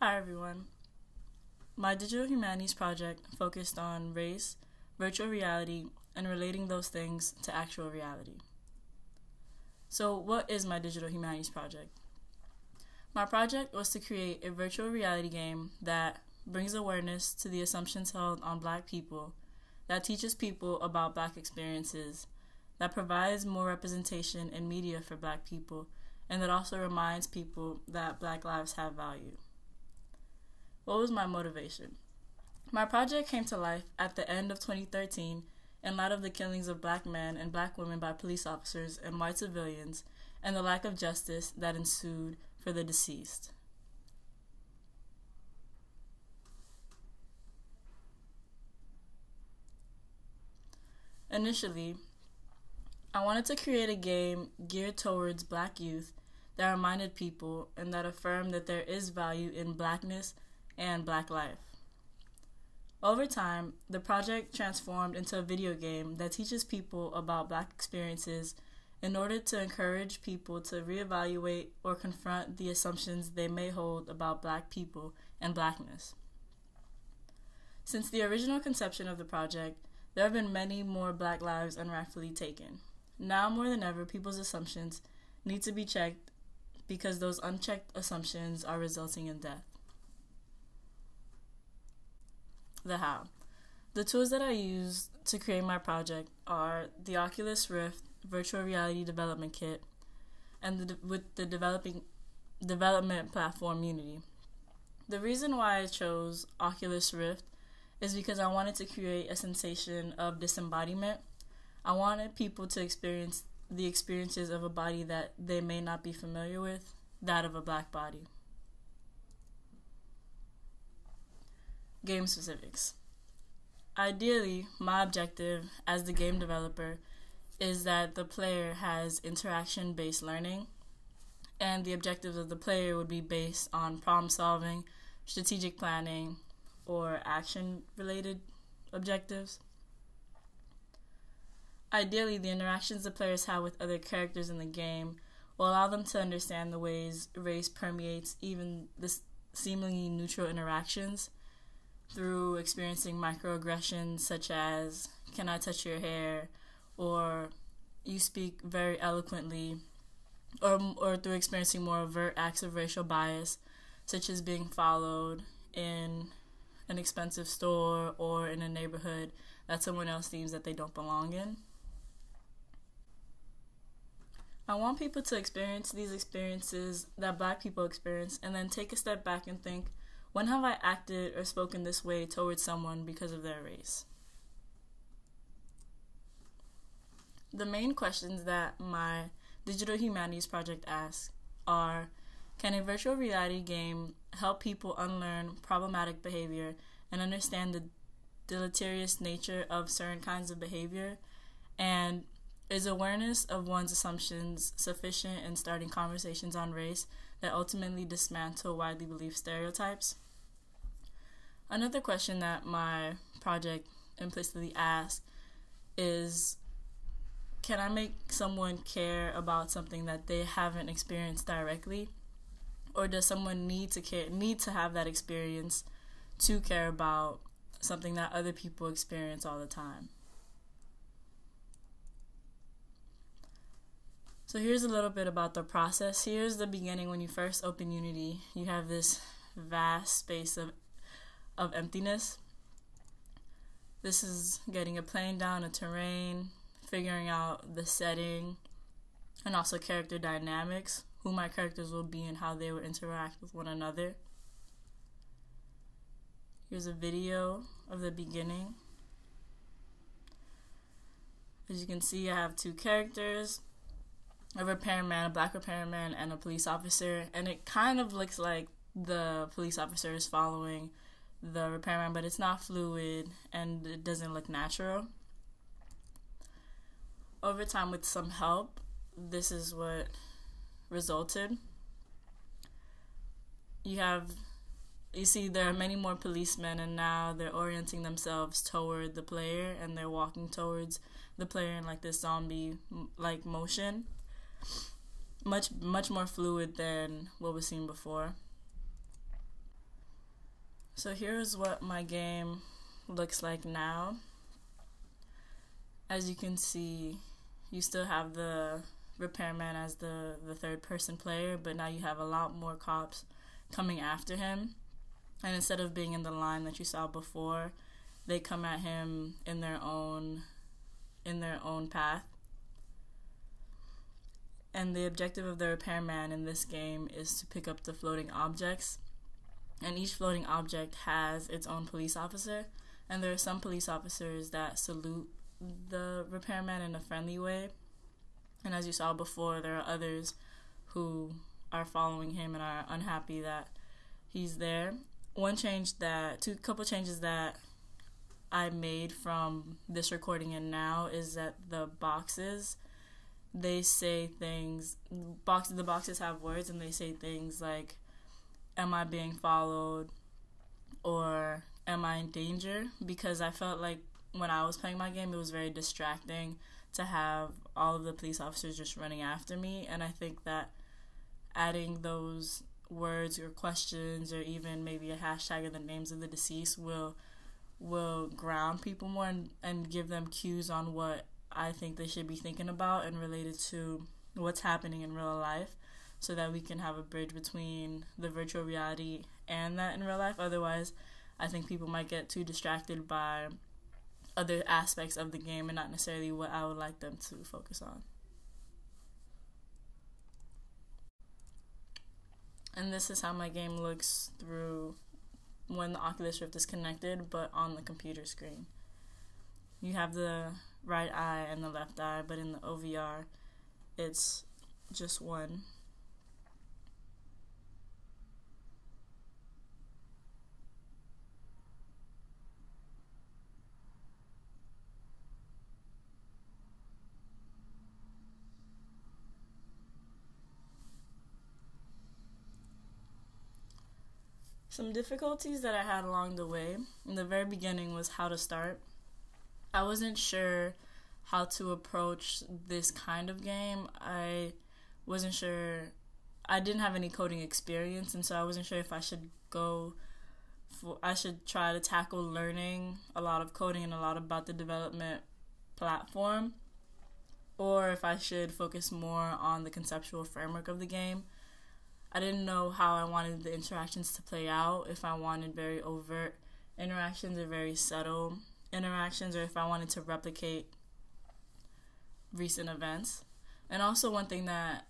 Hi everyone. My digital humanities project focused on race, virtual reality, and relating those things to actual reality. So what is my digital humanities project? My project was to create a virtual reality game that brings awareness to the assumptions held on Black people, that teaches people about Black experiences, that provides more representation in media for Black people, and that also reminds people that Black lives have value. What was my motivation? My project came to life at the end of 2013 in light of the killings of Black men and Black women by police officers and white civilians and the lack of justice that ensued for the deceased. Initially, I wanted to create a game geared towards Black youth that reminded people and that affirmed that there is value in Blackness and Black life. Over time, the project transformed into a video game that teaches people about Black experiences in order to encourage people to reevaluate or confront the assumptions they may hold about Black people and Blackness. Since the original conception of the project, there have been many more Black lives unrightfully taken. Now more than ever, people's assumptions need to be checked because those unchecked assumptions are resulting in death. The how. The tools that I used to create my project are the Oculus Rift Virtual Reality Development Kit and with the development platform Unity. The reason why I chose Oculus Rift is because I wanted to create a sensation of disembodiment. I wanted people to experience the experiences of a body that they may not be familiar with, that of a Black body. Game specifics. Ideally, my objective as the game developer is that the player has interaction-based learning, and the objectives of the player would be based on problem solving, strategic planning, or action-related objectives. Ideally, the interactions the players have with other characters in the game will allow them to understand the ways race permeates even the seemingly neutral interactions through experiencing microaggressions such as, "Can I touch your hair?" or "You speak very eloquently," or through experiencing more overt acts of racial bias such as being followed in an expensive store or in a neighborhood that someone else deems that they don't belong in. I want people to experience these experiences that Black people experience and then take a step back and think, when have I acted or spoken this way towards someone because of their race? The main questions that my digital humanities project asks are, can a virtual reality game help people unlearn problematic behavior and understand the deleterious nature of certain kinds of behavior? And is awareness of one's assumptions sufficient in starting conversations on race that ultimately dismantle widely believed stereotypes? Another question that my project implicitly asks is, can I make someone care about something that they haven't experienced directly? Or does someone need to have that experience to care about something that other people experience all the time? So here's a little bit about the process. Here's the beginning. When you first open Unity, you have this vast space of emptiness. This is getting a plane down, a terrain, figuring out the setting, and also character dynamics, who my characters will be and how they will interact with one another. Here's a video of the beginning. As you can see, I have two characters, a repairman, a Black repairman, and a police officer, and it kind of looks like the police officer is following the repairman, but it's not fluid and it doesn't look natural. Over time, with some help, this is what resulted. You see there are many more policemen, and now they're orienting themselves toward the player and they're walking towards the player in like this zombie like motion. Much more fluid than what was seen before. So here's what my game looks like now. As you can see, you still have the repairman as the third person player, but now you have a lot more cops coming after him. And instead of being in the line that you saw before, they come at him in their own path. And the objective of the repairman in this game is to pick up the floating objects. And each floating object has its own police officer. And there are some police officers that salute the repairman in a friendly way. And as you saw before, there are others who are following him and are unhappy that he's there. Couple changes that I made from this recording and now is that the boxes, they say things, the boxes have words and they say things like, am I being followed, or am I in danger? Because I felt like when I was playing my game, it was very distracting to have all of the police officers just running after me, and I think that adding those words or questions or even maybe a hashtag of the names of the deceased will ground people more and give them cues on what I think they should be thinking about and related to what's happening in real life, so that we can have a bridge between the virtual reality and that in real life. Otherwise, I think people might get too distracted by other aspects of the game and not necessarily what I would like them to focus on. And this is how my game looks through when the Oculus Rift is connected, but on the computer screen. You have the right eye and the left eye, but in the OVR, it's just one. Some difficulties that I had along the way in the very beginning was how to start. I wasn't sure how to approach this kind of game. I wasn't sure. I didn't have any coding experience, and so I wasn't sure if I should try to tackle learning a lot of coding and a lot about the development platform, or if I should focus more on the conceptual framework of the game. I didn't know how I wanted the interactions to play out, if I wanted very overt interactions or very subtle interactions, or if I wanted to replicate recent events. And also one thing that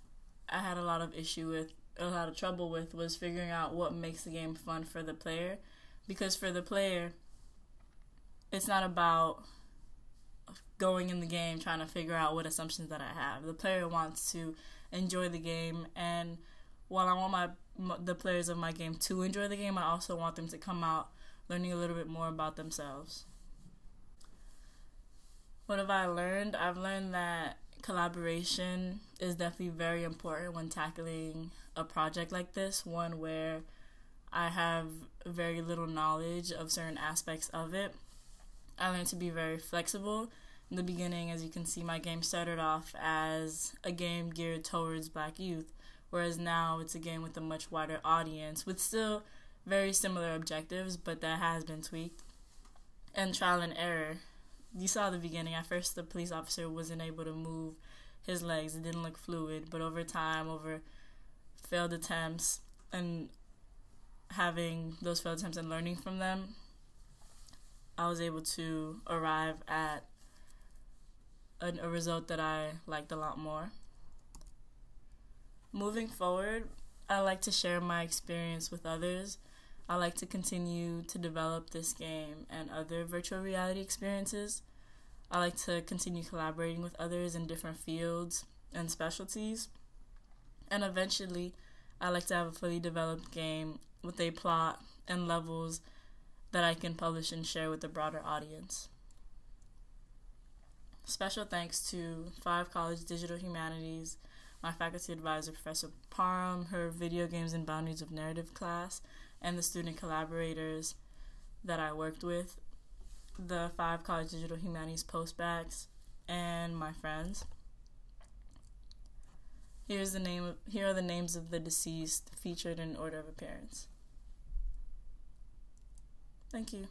I had a lot of trouble with was figuring out what makes the game fun for the player. Because for the player, it's not about going in the game trying to figure out what assumptions that I have. The player wants to enjoy the game, and while I want the players of my game to enjoy the game, I also want them to come out learning a little bit more about themselves. What have I learned? I've learned that collaboration is definitely very important when tackling a project like this, one where I have very little knowledge of certain aspects of it. I learned to be very flexible. In the beginning, as you can see, my game started off as a game geared towards Black youth, whereas now it's a game with a much wider audience with still very similar objectives, but that has been tweaked. And trial and error. You saw the beginning. At first, the police officer wasn't able to move his legs. It didn't look fluid, but over time, over failed attempts and having those failed attempts and learning from them, I was able to arrive at a result that I liked a lot more. Moving forward, I like to share my experience with others. I like to continue to develop this game and other virtual reality experiences. I like to continue collaborating with others in different fields and specialties. And eventually, I like to have a fully developed game with a plot and levels that I can publish and share with a broader audience. Special thanks to 5 College Digital Humanities, my faculty advisor, Professor Parham, her Video Games and Boundaries of Narrative class, and the student collaborators that I worked with, the 5 College Digital Humanities postbacks, and my friends. Here are the names of the deceased featured in order of appearance. Thank you.